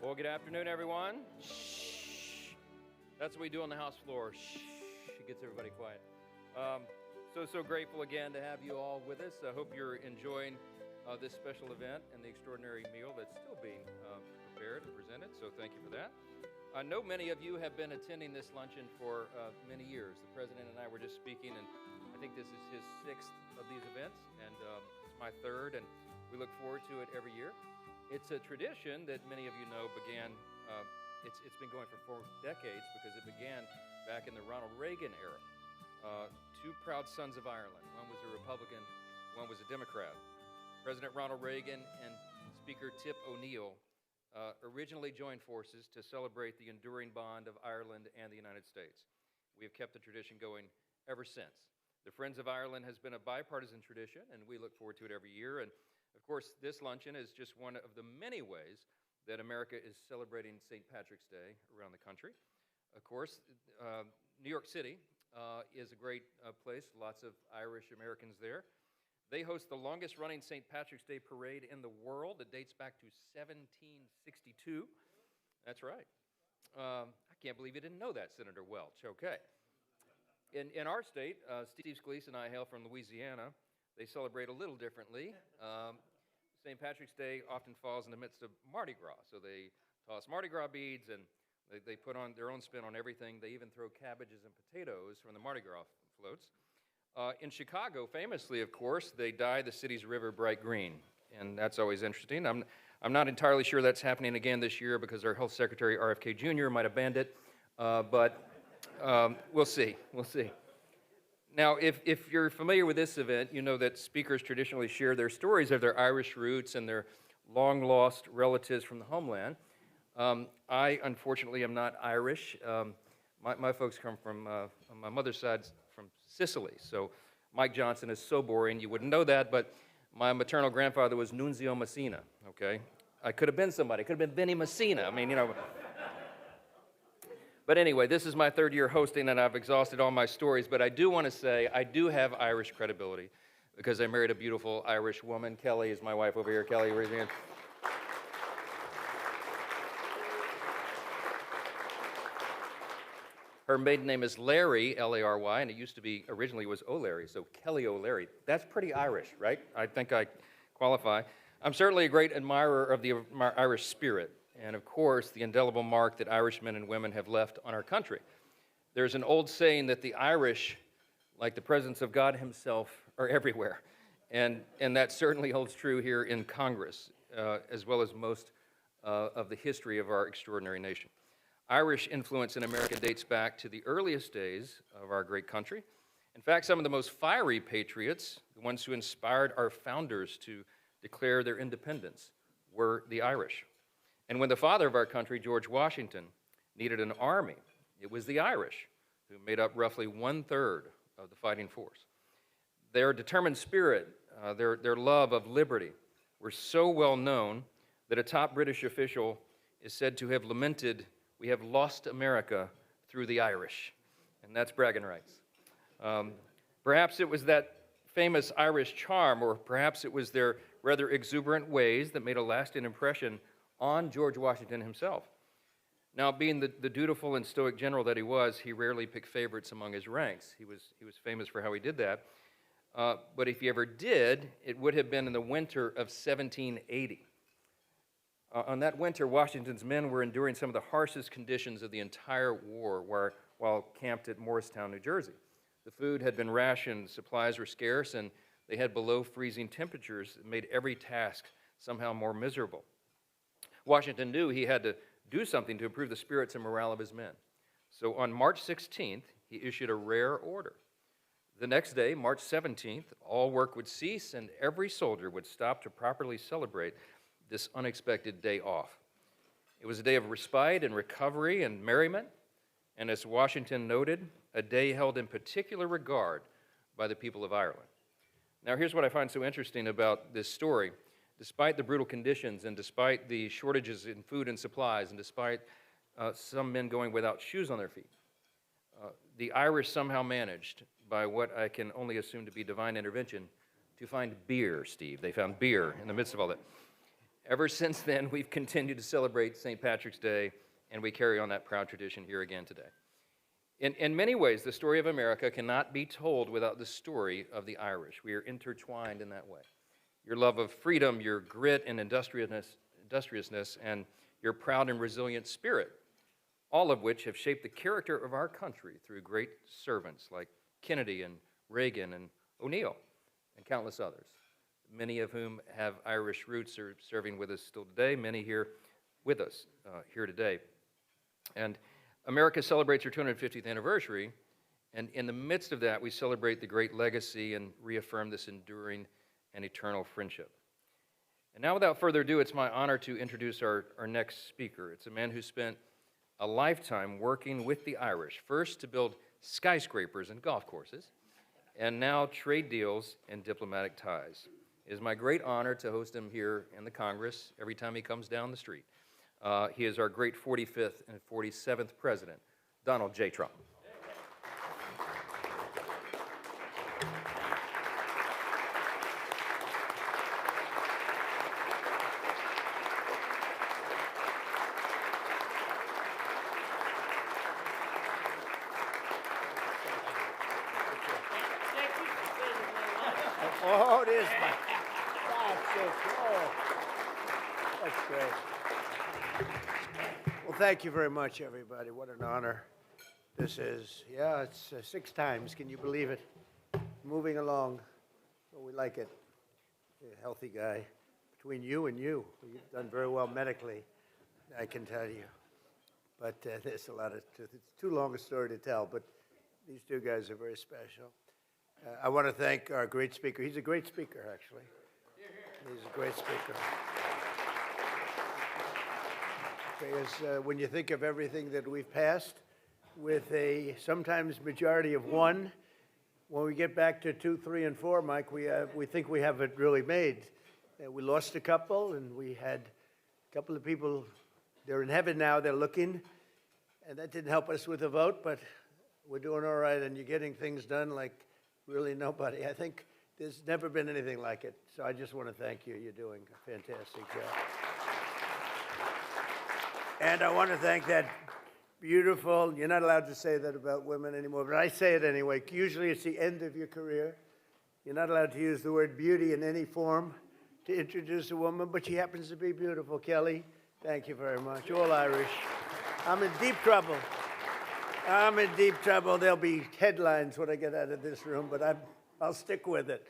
Well, good afternoon, everyone. Shh. That's what we do on the House floor. Shh. It gets everybody quiet. So grateful again to have you all with us. I hope you're enjoying this special event and the extraordinary meal that's still being prepared and presented. So thank you for that. I know many of you have been attending this luncheon for many years. The president and I were just speaking, and I think this is his 6th of these events, and it's my 3rd, and we look forward to it every year. It's a tradition that many of you know began, it's been going for 4 decades because it began back in the Ronald Reagan era. 2 proud sons of Ireland. One was a Republican, one was a Democrat. President Ronald Reagan and Speaker Tip O'Neill originally joined forces to celebrate the enduring bond of Ireland and the United States. We have kept the tradition going ever since. The Friends of Ireland has been a bipartisan tradition, and we look forward to it every year. And of course, this luncheon is just one of the many ways that America is celebrating St. Patrick's Day around the country. Of course, New York City is a great place, lots of Irish Americans there. They host the longest running St. Patrick's Day parade in the world. It dates back to 1762. That's right. I can't believe you didn't know that, Senator Welch. Okay. In our state, Steve Scalise and I hail from Louisiana. They celebrate a little differently. St. Patrick's Day often falls in the midst of Mardi Gras. So they toss Mardi Gras beads and they put on their own spin on everything. They even throw cabbages and potatoes from the Mardi Gras floats. In Chicago, famously, of course, they dye the city's river bright green, and that's always interesting. I'm not entirely sure that's happening again this year because our Health Secretary, RFK Jr., might have banned it, but we'll see. We'll see. Now, if you're familiar with this event, you know that speakers traditionally share their stories of their Irish roots and their long-lost relatives from the homeland. I, unfortunately, am not Irish. My folks come from, on my mother's side, from Sicily. So Mike Johnson is so boring, you wouldn't know that, but my maternal grandfather was Nunzio Messina, okay? I could have been somebody. I could have been Vinnie Messina. I mean, you know. But anyway, this is my 3rd year hosting, and I've exhausted all my stories, but I do want to say I do have Irish credibility because I married a beautiful Irish woman. Kelly is my wife over here. Kelly, raise your hand. Her maiden name is Larry, L-A-R-Y, and it used to be, originally was O'Leary, so Kelly O'Leary. That's pretty Irish, right? I think I qualify. I'm certainly a great admirer of the Irish spirit, and of course, the indelible mark that Irish men and women have left on our country. There's an old saying that the Irish, like the presence of God himself, are everywhere, and that certainly holds true here in Congress, as well as most of the history of our extraordinary nation. Irish influence in America dates back to the earliest days of our great country. In fact, some of the most fiery patriots, the ones who inspired our founders to declare their independence, were the Irish. And when the father of our country, George Washington, needed an army, it was the Irish who made up roughly 1/3 of the fighting force. Their determined spirit, their love of liberty, were so well known that a top British official is said to have lamented, "We have lost America through the Irish," and that's bragging rights. Perhaps it was that famous Irish charm, or perhaps it was their rather exuberant ways that made a lasting impression on George Washington himself. Now, being the dutiful and stoic general that he was, he rarely picked favorites among his ranks. He was famous for how he did that. But if he ever did, it would have been in the winter of 1780. On that winter, Washington's men were enduring some of the harshest conditions of the entire war while camped at Morristown, New Jersey. The food had been rationed, supplies were scarce, and they had below freezing temperatures that made every task somehow more miserable. Washington knew he had to do something to improve the spirits and morale of his men. So on March 16th, he issued a rare order. The next day, March 17th, all work would cease and every soldier would stop to properly celebrate this unexpected day off. It was a day of respite and recovery and merriment, and as Washington noted, a day held in particular regard by the people of Ireland. Now, here's what I find so interesting about this story. Despite the brutal conditions and despite the shortages in food and supplies and despite some men going without shoes on their feet, the Irish somehow managed, by what I can only assume to be divine intervention, to find beer, Steve. They found beer in the midst of all that. Ever since then, we've continued to celebrate St. Patrick's Day, and we carry on that proud tradition here again today. In many ways, the story of America cannot be told without the story of the Irish. We are intertwined in that way. Your love of freedom, your grit and industriousness, and your proud and resilient spirit, all of which have shaped the character of our country through great servants like Kennedy and Reagan and O'Neill and countless others, many of whom have Irish roots, are serving with us still today, many here with us here today. And America celebrates her 250th anniversary, and in the midst of that, we celebrate the great legacy and reaffirm this enduring and eternal friendship. And now, without further ado, it's my honor to introduce our next speaker. It's a man who spent a lifetime working with the Irish, first to build skyscrapers and golf courses, and now trade deals and diplomatic ties. It is my great honor to host him here in the Congress every time he comes down the street. He is our great 45th and 47th president, Donald J. Trump. Oh, it is. That's so cool. That's great. Well, thank you very much, everybody. What an honor this is. Yeah, it's 6 times. Can you believe it? Moving along. Well, we like it. You're a healthy guy. Between you and you, you've done very well medically, I can tell you. But there's a lot of truth. It's too long a story to tell, but these 2 guys are very special. I want to thank our great speaker. He's a great speaker, actually. He's a great speaker. Because when you think of everything that we've passed with a sometimes majority of 1, when we get back to 2, 3, and 4, Mike, we think we have it really made. We lost a couple, and we had a couple of people. They're in heaven now. They're looking, and that didn't help us with the vote, but we're doing all right, and you're getting things done like really nobody. I think there's never been anything like it. So I just want to thank you. You're doing a fantastic job. And I want to thank that beautiful, you're not allowed to say that about women anymore, but I say it anyway. Usually it's the end of your career. You're not allowed to use the word beauty in any form to introduce a woman, but she happens to be beautiful. Kelly, thank you very much. All Irish. I'm in deep trouble. I'm in deep trouble. There'll be headlines when I get out of this room, but I'll stick with it.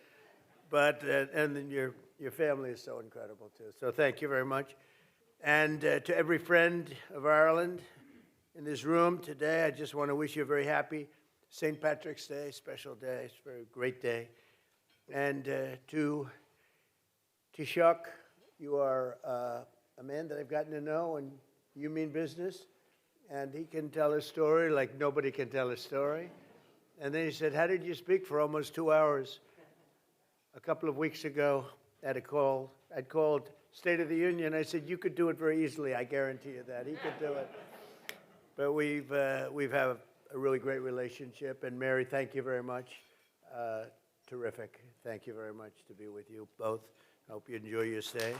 But and then your family is so incredible too. So thank you very much. And to every friend of Ireland in this room today, I just want to wish you a very happy St. Patrick's Day, special day. It's a very great day. And to Taoiseach, you are a man that I've gotten to know, and you mean business. And he can tell a story like nobody can tell a story. And then he said, how did you speak for almost 2 hours? A couple of weeks ago at a call, I'd called State of the Union. I said, you could do it very easily. I guarantee you that. He could do it. But we've had a really great relationship. And Mary, thank you very much. Terrific. Thank you very much to be with you both. I hope you enjoy your stay.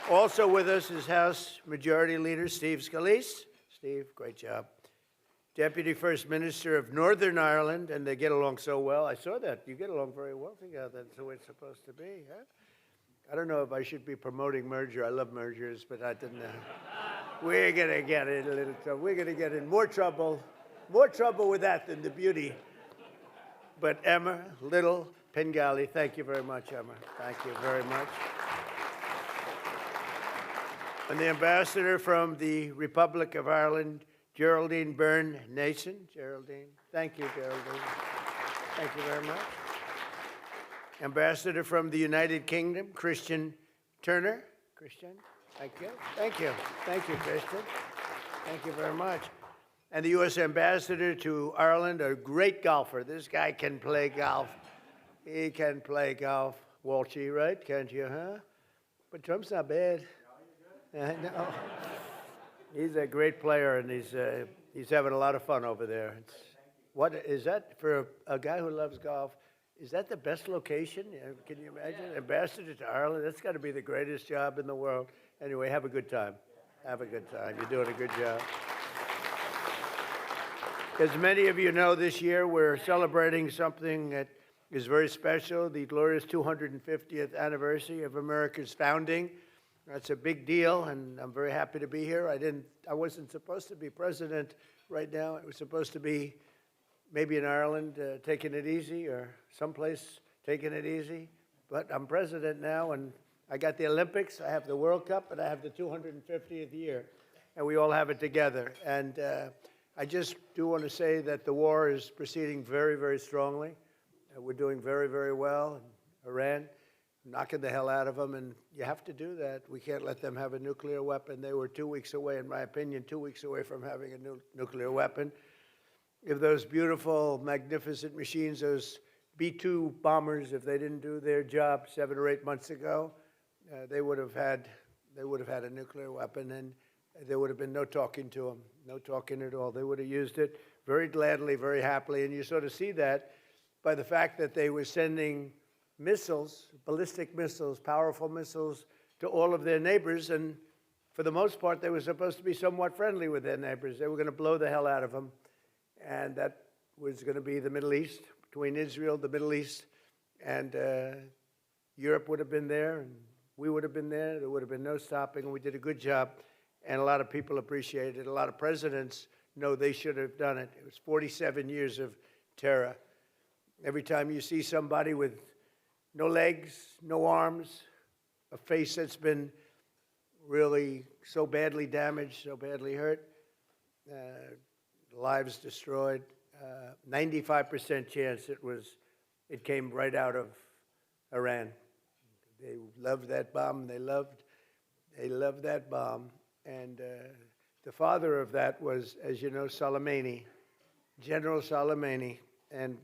Also with us is House Majority Leader Steve Scalise. Steve, great job. Deputy First Minister of Northern Ireland, and they get along so well. I saw that. You get along very well together. That's the way it's supposed to be, huh? I don't know if I should be promoting merger. I love mergers, but I didn't know. We're going to get in a little trouble. We're going to get in more trouble with that than the beauty. But Emma Little Pengali, thank you very much, Emma. Thank you very much. And the ambassador from the Republic of Ireland, Geraldine Byrne Nason. Geraldine, thank you, Geraldine. Thank you very much. Ambassador from the United Kingdom, Christian Turner. Christian, thank you. Thank you. Thank you, Christian. Thank you very much. And the U.S. Ambassador to Ireland, a great golfer. This guy can play golf. He can play golf. Walshy, right? Can't you, huh? But Trump's not bad. No. He's a great player, and he's having a lot of fun over there. What is that for a guy who loves golf? Is that the best location? Yeah, can you imagine? Ambassador to Ireland? That's got to be the greatest job in the world. Anyway, have a good time. Have a good time. You're doing a good job. As many of you know, this year we're celebrating something that is very special, the glorious 250th anniversary of America's founding. That's a big deal, and I'm very happy to be here. I wasn't supposed to be president right now. I was supposed to be maybe in Ireland taking it easy, or someplace taking it easy. But I'm president now, and I got the Olympics, I have the World Cup, and I have the 250th year, and we all have it together. And I just do want to say that the war is proceeding very, very strongly. We're doing very, very well. Iran, knocking the hell out of them, and you have to do that. We can't let them have a nuclear weapon. They were 2 weeks away, in my opinion, 2 weeks away from having a nuclear weapon. If those beautiful, magnificent machines, those B-2 bombers, if they didn't do their job 7 or 8 months ago, they would have had a nuclear weapon, and there would have been no talking to them, no talking at all. They would have used it very gladly, very happily, and you sort of see that by the fact that they were sending missiles, ballistic missiles, powerful missiles, to all of their neighbors, and for the most part, they were supposed to be somewhat friendly with their neighbors. They were going to blow the hell out of them, and that was going to be the Middle East, between Israel, the Middle East, and Europe would have been there, and we would have been there. There would have been no stopping, and we did a good job, and a lot of people appreciated it. A lot of presidents know they should have done it. It was 47 years of terror. Every time you see somebody with no legs, no arms, a face that's been really so badly damaged, so badly hurt, lives destroyed, 95% chance it came right out of Iran. They loved that bomb. They loved that bomb. And the father of that was, as you know, Soleimani, General Soleimani. And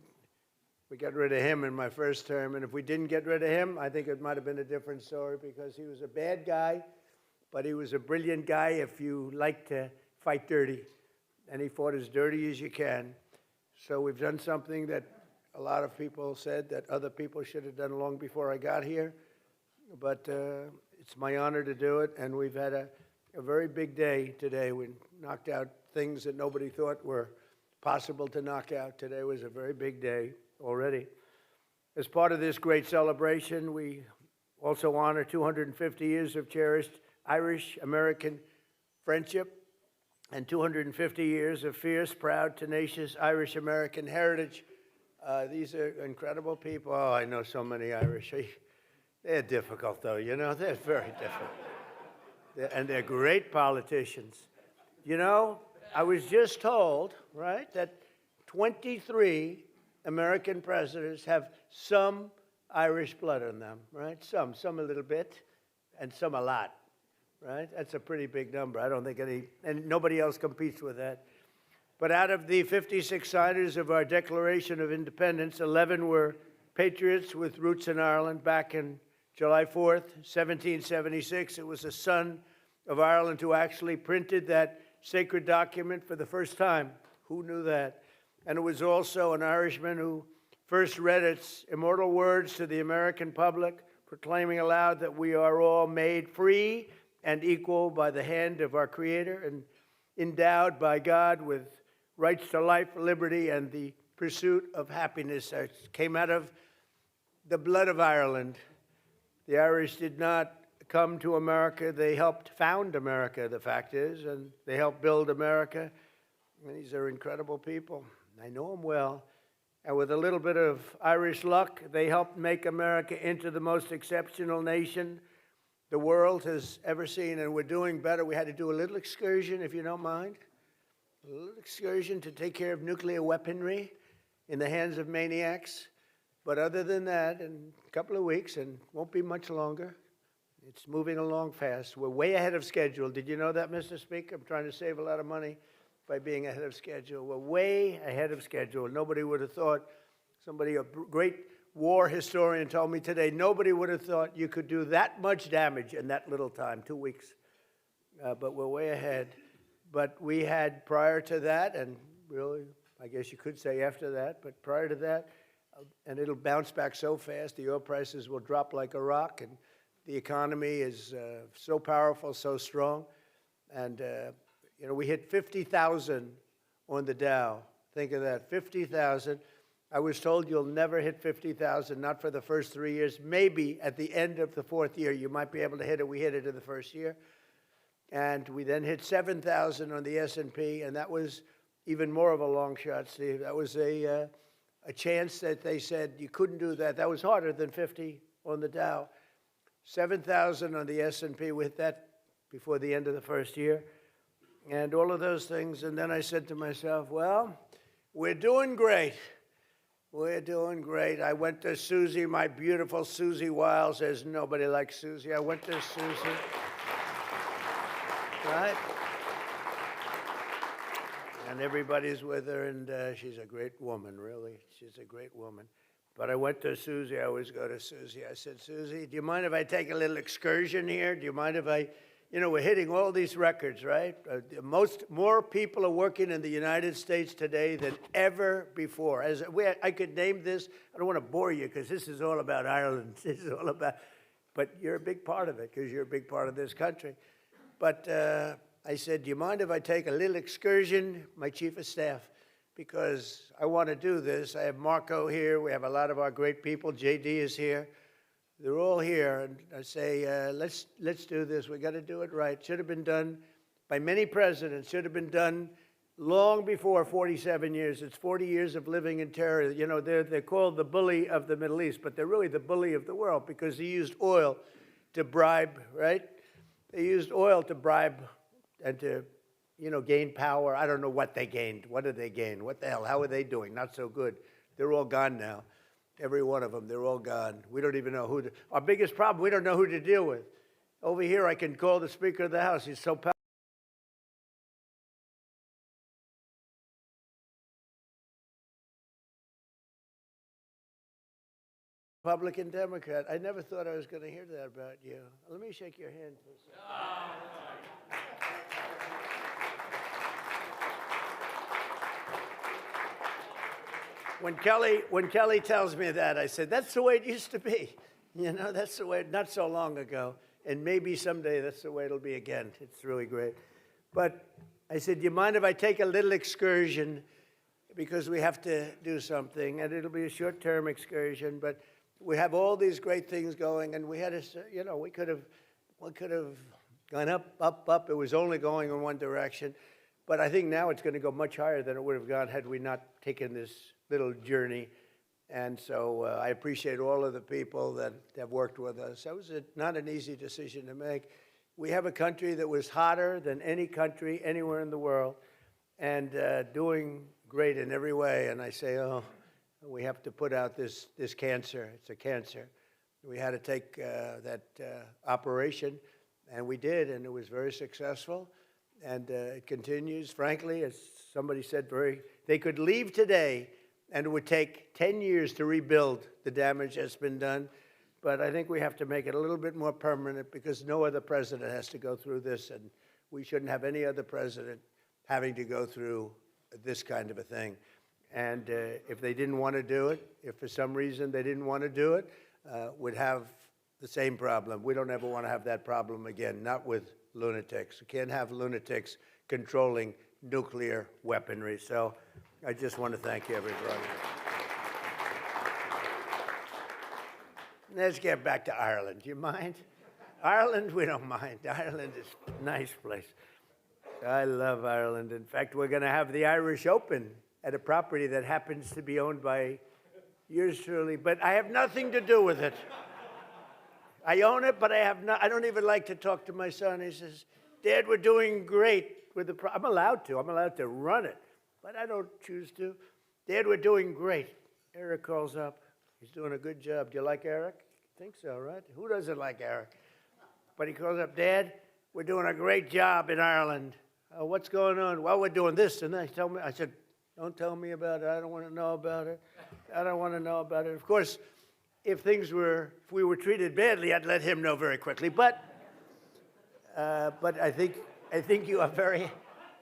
we got rid of him in my first term. And if we didn't get rid of him, I think it might have been a different story, because he was a bad guy, but he was a brilliant guy if you like to fight dirty. And he fought as dirty as you can. So we've done something that a lot of people said that other people should have done long before I got here. But it's my honor to do it, and we've had a very big day today. We knocked out things that nobody thought were possible to knock out. Today was a very big day already. As part of this great celebration, we also honor 250 years of cherished Irish-American friendship and 250 years of fierce, proud, tenacious Irish-American heritage. These are incredible people. Oh, I know so many Irish. They're difficult, though, you know? They're very difficult. And they're great politicians. You know, I was just told, right, that 23 American presidents have some Irish blood in them, right? Some a little bit, and some a lot, right? That's a pretty big number. I don't think and nobody else competes with that. But out of the 56 signers of our Declaration of Independence, 11 were patriots with roots in Ireland. Back in July 4th, 1776, it was a son of Ireland who actually printed that sacred document for the first time. Who knew that? And it was also an Irishman who first read its immortal words to the American public, proclaiming aloud that we are all made free and equal by the hand of our Creator and endowed by God with rights to life, liberty, and the pursuit of happiness. That came out of the blood of Ireland. The Irish did not come to America. They helped found America, the fact is, and they helped build America. And these are incredible people. I know them well. And with a little bit of Irish luck, they helped make America into the most exceptional nation the world has ever seen. And we're doing better. We had to do a little excursion, if you don't mind. A little excursion to take care of nuclear weaponry in the hands of maniacs. But other than that, in a couple of weeks, and won't be much longer, it's moving along fast. We're way ahead of schedule. Did you know that, Mr. Speaker? I'm trying to save a lot of money by being ahead of schedule. We're way ahead of schedule. Nobody would have thought, a great war historian told me today, nobody would have thought you could do that much damage in that little time, 2 weeks. But we're way ahead. But we had prior to that, and really, I guess you could say after that, but prior to that, and it'll bounce back so fast. The oil prices will drop like a rock, and the economy is so powerful, so strong. And, we hit 50,000 on the Dow. Think of that, 50,000. I was told you'll never hit 50,000, not for the first 3 years. Maybe at the end of the fourth year, you might be able to hit it. We hit it in the first year. And we then hit 7,000 on the S&P, and that was even more of a long shot, Steve. That was a chance that they said you couldn't do that. That was harder than 50 on the Dow. 7,000 on the S&P, we hit that before the end of the first year. And all of those things. And then I said to myself, well, we're doing great. We're doing great. I went to Susie, my beautiful Susie Wiles. There's nobody like Susie. I went to Susie. Right? And everybody's with her, and she's a great woman, really. She's a great woman. But I went to Susie. I always go to Susie. I said, Susie, do you mind if I take a little excursion here? Do you mind if I, we're hitting all these records, right? More people are working in the United States today than ever before. I could name this. I don't want to bore you because this is all about Ireland. This is all about, but you're a big part of it because you're a big part of this country. But I said, do you mind if I take a little excursion, my chief of staff, because I want to do this. I have Marco here. We have a lot of our great people. JD is here. They're all here. And I say, let's do this. We got to do it right. Should have been done by many presidents. Should have been done long before 47 years. It's 40 years of living in terror. They're called the bully of the Middle East, but they're really the bully of the world because they used oil to bribe, right? They used oil to bribe and to, gain power. I don't know what they gained. What did they gain? What the hell? How are they doing? Not so good. They're all gone now. Every one of them, they're all gone. We don't even know our biggest problem, we don't know who to deal with. Over here, I can call the Speaker of the House. He's so powerful. Republican, Democrat. I never thought I was going to hear that about you. Let me shake your hand for a second. When Kelly tells me that, I said, that's the way it used to be. That's the way, not so long ago. And maybe someday that's the way it'll be again. It's really great. But I said, do you mind if I take a little excursion? Because we have to do something. And it'll be a short-term excursion. But we have all these great things going. And we had to, we could have gone up. It was only going in one direction. But I think now it's going to go much higher than it would have gone had we not taken this little journey. And so I appreciate all of the people that have worked with us. That was not an easy decision to make. We have a country that was hotter than any country anywhere in the world and doing great in every way. And I say, we have to put out this cancer. It's a cancer. We had to take that operation, and we did, and it was very successful. And it continues. Frankly, as somebody said, they could leave today, and it would take 10 years to rebuild the damage that's been done. But I think we have to make it a little bit more permanent because no other president has to go through this, and we shouldn't have any other president having to go through this kind of a thing. And if they didn't want to do it, if for some reason they didn't want to do it, would have the same problem. We don't ever want to have that problem again, not with lunatics. We can't have lunatics controlling nuclear weaponry. So I just want to thank everybody. Let's get back to Ireland. Do you mind? Ireland, we don't mind. Ireland is a nice place. I love Ireland. In fact, we're going to have the Irish Open at a property that happens to be owned by yours truly, but I have nothing to do with it. I own it, but I don't even like to talk to my son. He says, Dad, we're doing great with the I'm allowed to run it, but I don't choose to. Dad, we're doing great. Eric calls up. He's doing a good job. Do you like Eric? I think so, right? Who doesn't like Eric? But he calls up, Dad, we're doing a great job in Ireland. What's going on? Well, we're doing this and that. I said, don't tell me about it. I don't want to know about it. I don't want to know about it. Of course, if we were treated badly, I'd let him know very quickly. But I think you are very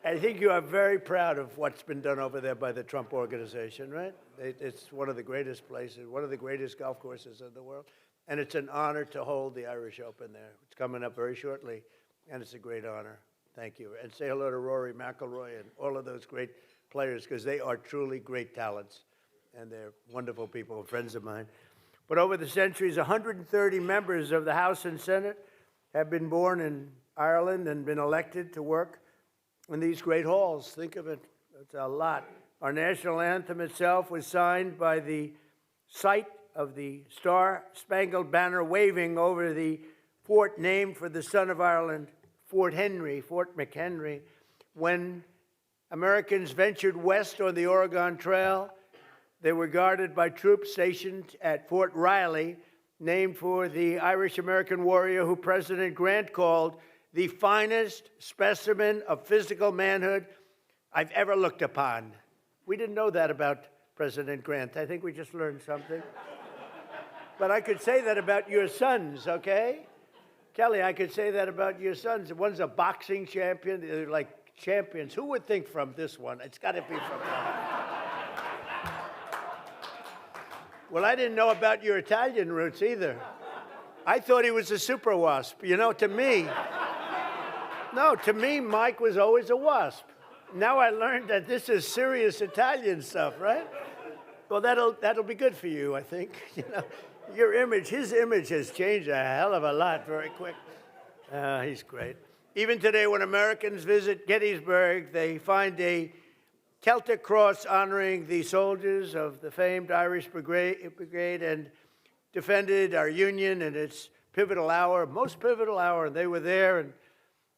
I think you are very proud of what's been done over there by the Trump Organization, right? It's one of the greatest places, one of the greatest golf courses in the world. And it's an honor to hold the Irish Open there. It's coming up very shortly, and it's a great honor. Thank you. And say hello to Rory McIlroy and all of those great players, because they are truly great talents, and they're wonderful people, friends of mine. But over the centuries, 130 members of the House and Senate have been born in Ireland and been elected to work in these great halls. Think of it, it's a lot. Our national anthem itself was signed by the sight of the Star-Spangled Banner waving over the fort named for the son of Ireland, Fort McHenry. When Americans ventured west on the Oregon Trail, they were guarded by troops stationed at Fort Riley, named for the Irish-American warrior who President Grant called the finest specimen of physical manhood I've ever looked upon. We didn't know that about President Grant. I think we just learned something. But I could say that about your sons, okay? Kelly, I could say that about your sons. One's a boxing champion. They're like champions. Who would think from this one? It's got to be from them. Well, I didn't know about your Italian roots either. I thought he was a super wasp. You know, to me, Mike was always a wasp. Now I learned that this is serious Italian stuff, right? Well, that'll be good for you, I think. You know, his image has changed a hell of a lot very quick. He's great. Even today, when Americans visit Gettysburg, they find a Celtic cross honoring the soldiers of the famed Irish Brigade and defended our Union in its pivotal hour, most pivotal hour, and they were there. And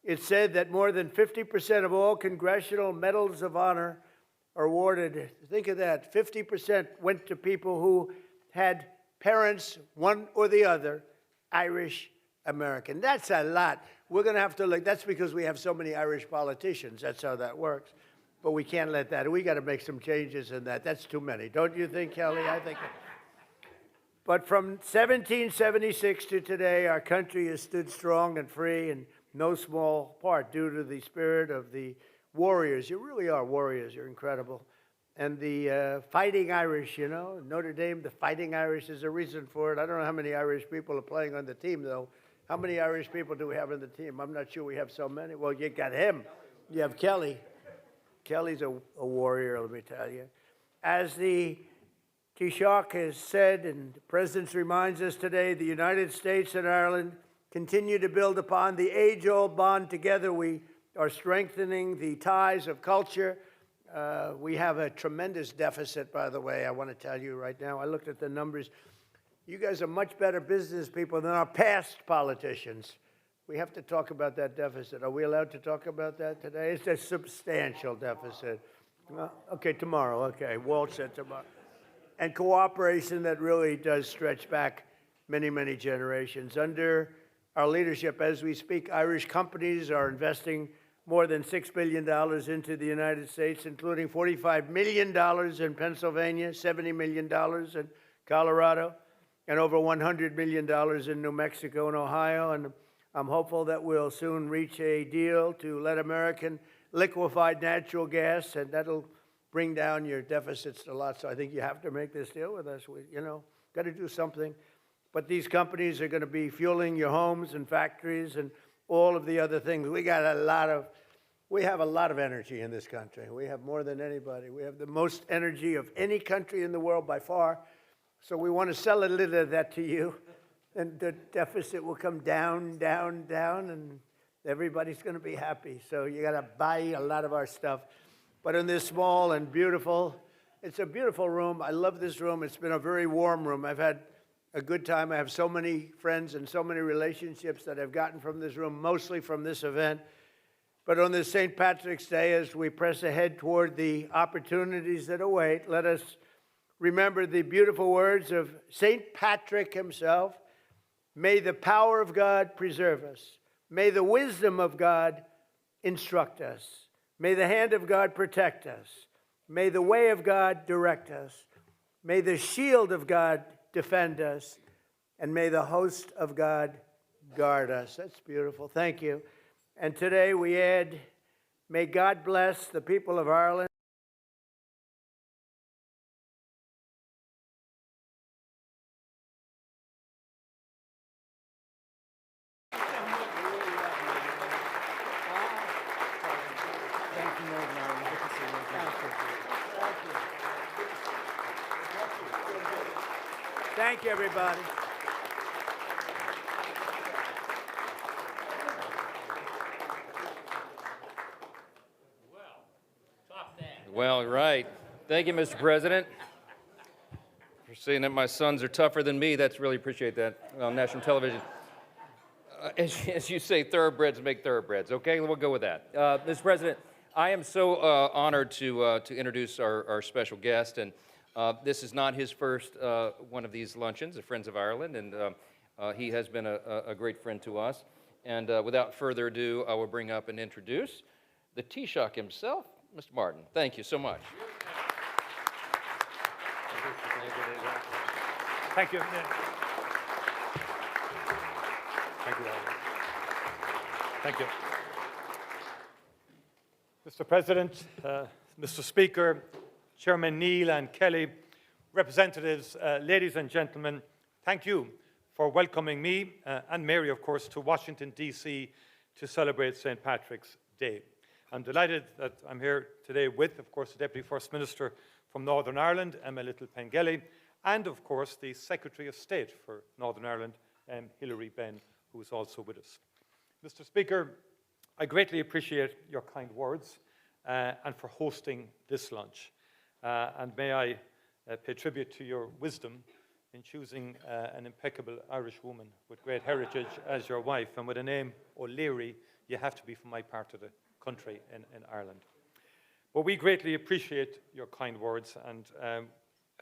it said that more than 50% of all congressional medals of honor are awarded. Think of that. 50% went to people who had parents, one or the other, Irish American. That's a lot. We're going to have to look. That's because we have so many Irish politicians. That's how that works. But we can't let that. We got to make some changes in that. That's too many. Don't you think, Kelly? I think. But from 1776 to today, our country has stood strong and free, in no small part due to the spirit of the warriors. You really are warriors. You're incredible. And the Fighting Irish, you know, Notre Dame, the Fighting Irish is a reason for it. I don't know how many Irish people are playing on the team, though. How many Irish people do we have on the team? I'm not sure we have so many. Well, you got him. You have Kelly. Kelly's a warrior, let me tell you. As the Taoiseach has said, and the President reminds us today, the United States and Ireland continue to build upon the age-old bond together. We are strengthening the ties of culture. We have a tremendous deficit, by the way, I want to tell you right now. I looked at the numbers. You guys are much better business people than our past politicians. We have to talk about that deficit. Are we allowed to talk about that today? It's a substantial deficit. Okay, tomorrow. Okay, Walt said tomorrow. And cooperation that really does stretch back many, many generations. Under our leadership, as we speak, Irish companies are investing more than $6 billion into the United States, including $45 million in Pennsylvania, $70 million in Colorado, and over $100 million in New Mexico and Ohio. And I'm hopeful that we'll soon reach a deal to let American liquefied natural gas, and that'll bring down your deficits a lot. So I think you have to make this deal with us. We, got to do something. But these companies are going to be fueling your homes and factories and all of the other things. We have a lot of energy in this country. We have more than anybody. We have the most energy of any country in the world by far. So we want to sell a little of that to you, and the deficit will come down, down, down, and everybody's going to be happy. So you got to buy a lot of our stuff. But in this small and beautiful, it's a beautiful room. I love this room. It's been a very warm room. I've had a good time. I have so many friends and so many relationships that I've gotten from this room, mostly from this event. But on this St. Patrick's Day, as we press ahead toward the opportunities that await, let us remember the beautiful words of St. Patrick himself. May the power of God preserve us. May the wisdom of God instruct us. May the hand of God protect us. May the way of God direct us. May the shield of God defend us. And may the host of God guard us. That's beautiful. Thank you. And today we add May God bless the people of Ireland. Thank you, everybody. Well, right. Thank you, Mr. President, for saying that my sons are tougher than me. That's really appreciate that on national television. As you say, thoroughbreds make thoroughbreds. Okay, we'll go with that. Mr. President, I am so honored to introduce our special guest, and this is not his first one of these luncheons, the Friends of Ireland, and he has been a great friend to us. And without further ado, I will bring up and introduce the Taoiseach himself, Mr. Martin. Thank you so much. Thank you. Thank you, Alan. Thank you. Mr. President, Mr. Speaker, Chairman Neil and Kelly, representatives, ladies and gentlemen, thank you for welcoming me and Mary, of course, to Washington, D.C. to celebrate St. Patrick's Day. I'm delighted that I'm here today with, of course, the Deputy First Minister from Northern Ireland, Emma Little-Pengelly, and, of course, the Secretary of State for Northern Ireland, Hilary Benn, who is also with us. Mr. Speaker, I greatly appreciate your kind words and for hosting this lunch. And may I pay tribute to your wisdom in choosing an impeccable Irish woman with great heritage as your wife, and with a name O'Leary, you have to be from my part of the country in Ireland. But we greatly appreciate your kind words, and a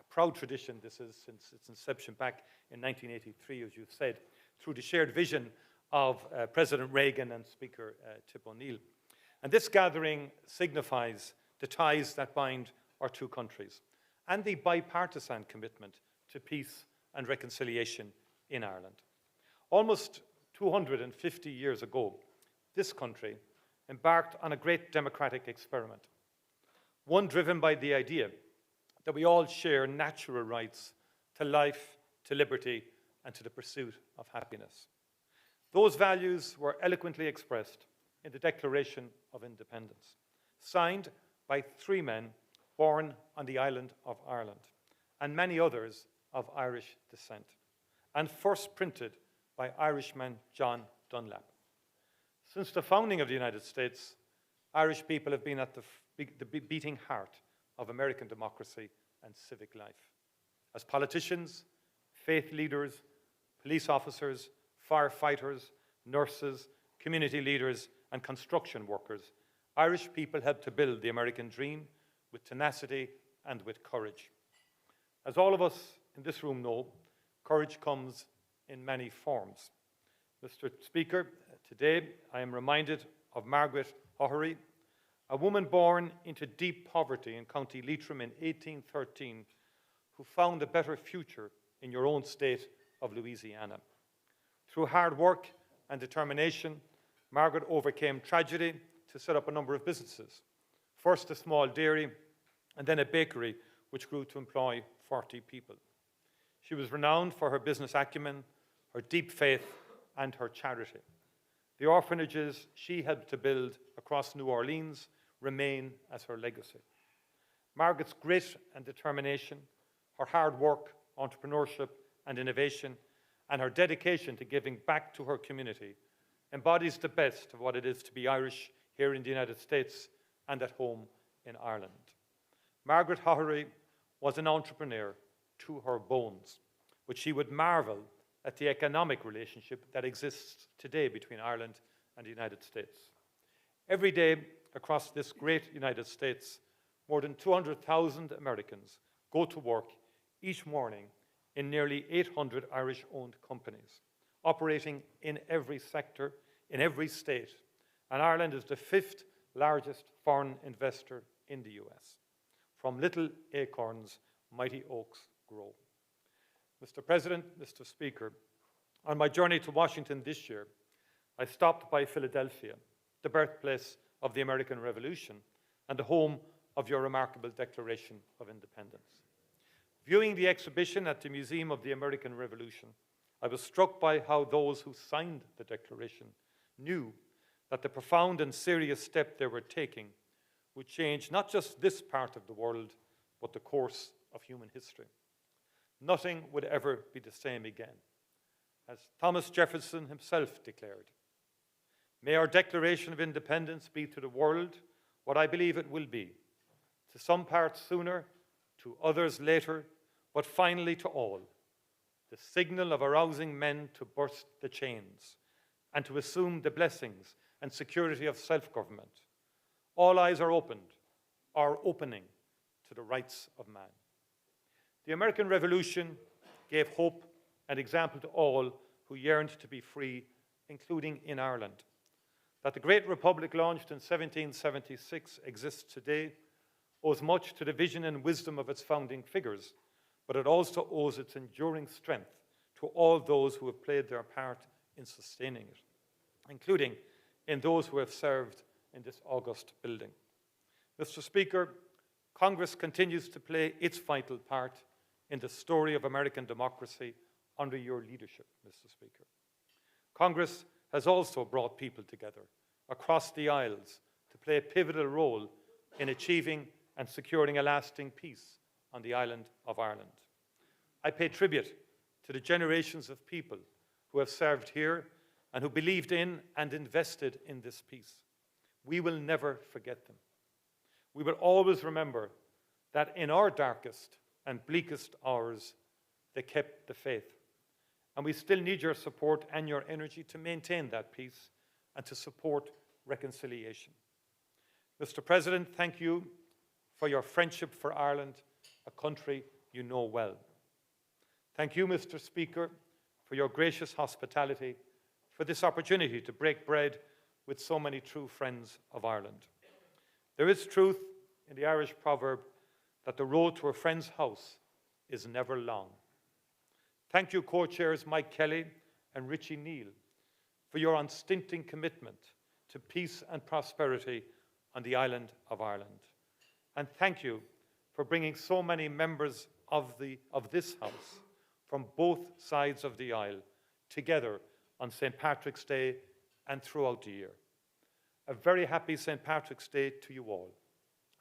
proud tradition this is since its inception back in 1983, as you've said, through the shared vision of President Reagan and Speaker Tip O'Neill. And this gathering signifies the ties that bind our two countries and the bipartisan commitment to peace and reconciliation in Ireland. Almost 250 years ago, this country embarked on a great democratic experiment, one driven by the idea that we all share natural rights to life, to liberty, and to the pursuit of happiness. Those values were eloquently expressed in the Declaration of Independence, signed by three men born on the island of Ireland, and many others of Irish descent, and first printed by Irishman John Dunlap. Since the founding of the United States, Irish people have been at the beating heart of American democracy and civic life. As politicians, faith leaders, police officers, firefighters, nurses, community leaders, and construction workers, Irish people helped to build the American dream with tenacity and with courage. As all of us in this room know, courage comes in many forms. Mr. Speaker, today I am reminded of Margaret O'Herry, a woman born into deep poverty in County Leitrim in 1813, who found a better future in your own state of Louisiana. Through hard work and determination, Margaret overcame tragedy to set up a number of businesses. First a small dairy, and then a bakery, which grew to employ 40 people. She was renowned for her business acumen, her deep faith, and her charity. The orphanages she helped to build across New Orleans remain as her legacy. Margaret's grit and determination, her hard work, entrepreneurship, and innovation, and her dedication to giving back to her community embodies the best of what it is to be Irish here in the United States and at home in Ireland. Margaret O'Herry was an entrepreneur to her bones, but she would marvel at the economic relationship that exists today between Ireland and the United States. Every day across this great United States, more than 200,000 Americans go to work each morning in nearly 800 Irish-owned companies, operating in every sector, in every state, and Ireland is the 5th largest foreign investor in the US. From little acorns, mighty oaks grow. Mr. President, Mr. Speaker, on my journey to Washington this year, I stopped by Philadelphia, the birthplace of the American Revolution and the home of your remarkable Declaration of Independence. Viewing the exhibition at the Museum of the American Revolution, I was struck by how those who signed the Declaration knew that the profound and serious step they were taking would change not just this part of the world, but the course of human history. Nothing would ever be the same again. As Thomas Jefferson himself declared, "May our Declaration of Independence be to the world what I believe it will be, to some parts sooner, to others later, but finally to all, the signal of arousing men to burst the chains and to assume the blessings and security of self-government. All eyes are opened, are opening to the rights of man." The American Revolution gave hope and example to all who yearned to be free, including in Ireland. That the great republic launched in 1776 exists today owes much to the vision and wisdom of its founding figures, but it also owes its enduring strength to all those who have played their part in sustaining it, including in those who have served in this august building. Mr. Speaker, Congress continues to play its vital part in the story of American democracy under your leadership, Mr. Speaker. Congress has also brought people together across the aisles to play a pivotal role in achieving and securing a lasting peace on the island of Ireland. I pay tribute to the generations of people who have served here and who believed in and invested in this peace. We will never forget them. We will always remember that in our darkest and bleakest hours, they kept the faith. And we still need your support and your energy to maintain that peace and to support reconciliation. Mr. President, thank you for your friendship for Ireland, a country you know well. Thank you, Mr. Speaker, for your gracious hospitality, for this opportunity to break bread with so many true friends of Ireland. There is truth in the Irish proverb that the road to a friend's house is never long. Thank you, co-chairs Mike Kelly and Richie Neal, for your unstinting commitment to peace and prosperity on the island of Ireland. And thank you for bringing so many members of this House from both sides of the aisle together on St. Patrick's Day and throughout the year. A very happy St. Patrick's Day to you all.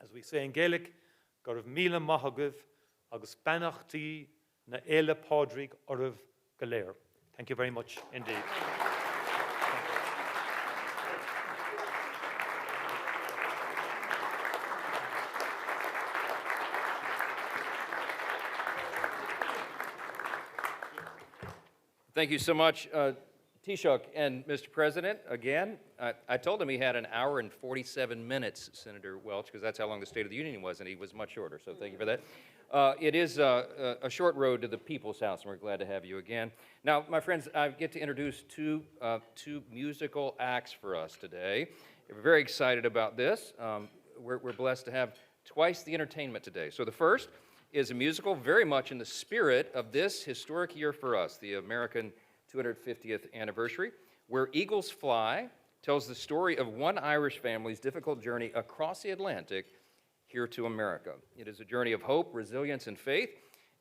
As we say in Gaelic, Gorv Míle Mahagav, agus Banachti na Éile Pádraig Orav Galéir. Thank you very much indeed. Thank you so much, Taoiseach. And Mr. President, again, I told him he had an hour and 47 minutes, Senator Welch, because that's how long the State of the Union was, and he was much shorter, so thank you for that. It is a short road to the People's House, and we're glad to have you again. Now, my friends, I get to introduce two musical acts for us today. We're very excited about this. We're blessed to have twice the entertainment today. So the first is a musical very much in the spirit of this historic year for us, the American 250th anniversary, Where Eagles Fly tells the story of one Irish family's difficult journey across the Atlantic here to America. It is a journey of hope, resilience, and faith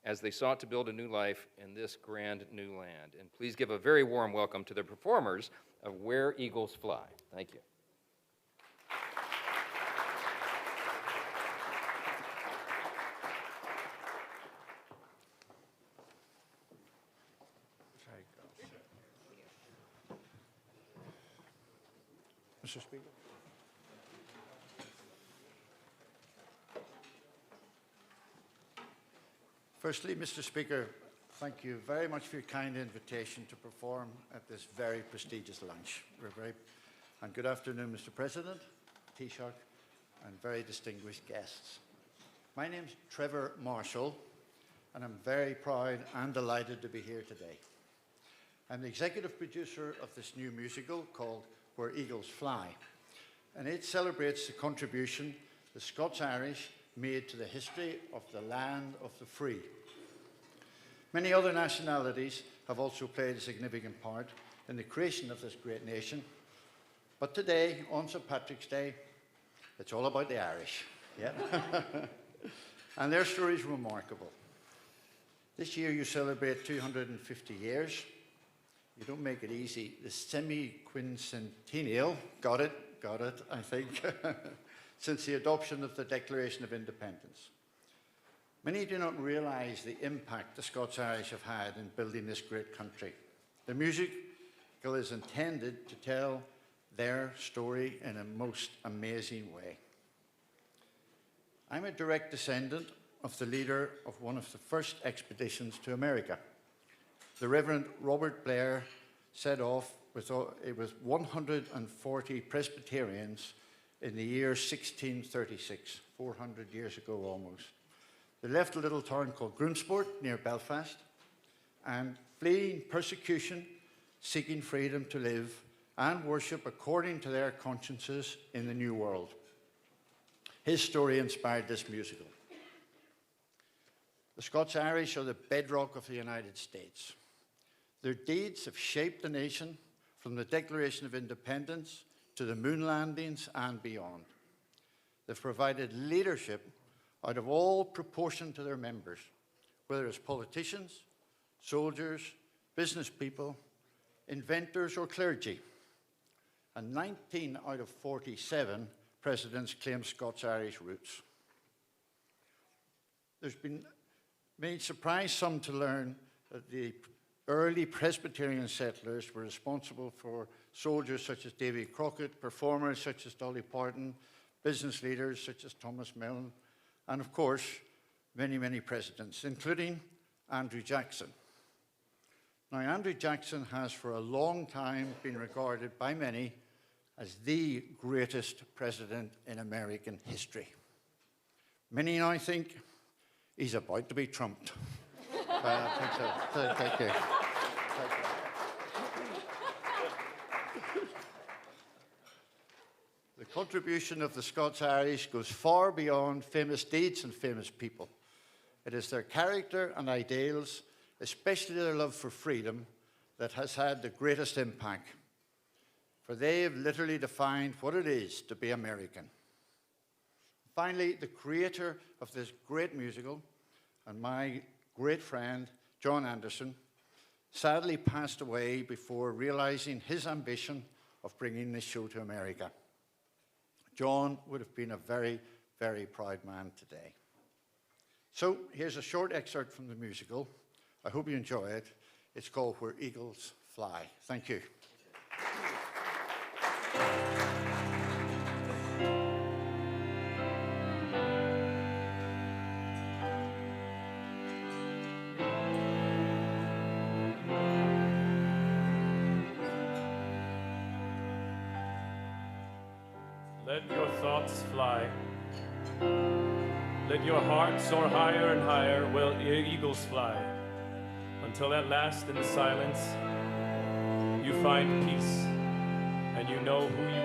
as they sought to build a new life in this grand new land. And please give a very warm welcome to the performers of Where Eagles Fly. Thank you. Mr. Speaker. Firstly, Mr. Speaker, thank you very much for your kind invitation to perform at this very prestigious lunch. And good afternoon, Mr. President, Taoiseach, and very distinguished guests. My name's Trevor Marshall, and I'm very proud and delighted to be here today. I'm the executive producer of this new musical called Where Eagles Fly, and it celebrates the contribution the Scots-Irish made to the history of the land of the free. Many other nationalities have also played a significant part in the creation of this great nation, but today, on St. Patrick's Day, It's all about the Irish. Yeah. And their story is remarkable. This year you celebrate 250 years. You don't make it easy. The semi-quincentennial, got it, I think, since the adoption of the Declaration of Independence. Many do not realise the impact the Scots-Irish have had in building this great country. The musical is intended to tell their story in a most amazing way. I'm a direct descendant of the leader of one of the first expeditions to America. The Reverend Robert Blair set off with 140 Presbyterians in the year 1636, 400 years ago almost. They left a little town called Grunsport near Belfast, and fleeing persecution, seeking freedom to live and worship according to their consciences in the New World. His story inspired this musical. The Scots-Irish are the bedrock of the United States. Their deeds have shaped the nation from the Declaration of Independence to the moon landings and beyond. They've provided leadership out of all proportion to their members, whether it's politicians, soldiers, business people, inventors, or clergy. And 19 out of 47 presidents claim Scots-Irish roots. May surprise some to learn that the early Presbyterian settlers were responsible for soldiers such as Davy Crockett, performers such as Dolly Parton, business leaders such as Thomas Milne, and of course, many, many presidents, including Andrew Jackson. Now, Andrew Jackson has for a long time been regarded by many as the greatest president in American history. Many now think he's about to be trumped. I think so. Thank you. The contribution of the Scots-Irish goes far beyond famous deeds and famous people. It is their character and ideals, especially their love for freedom, that has had the greatest impact. For they have literally defined what it is to be American. Finally, the creator of this great musical and my great friend, John Anderson, sadly passed away before realizing his ambition of bringing this show to America. John would have been a very, very proud man today. So here's a short excerpt from the musical. I hope you enjoy it. It's called Where Eagles Fly. Thank you. Let your thoughts fly. Let your heart soar higher and higher while eagles fly, until at last in the silence you find peace and you know who you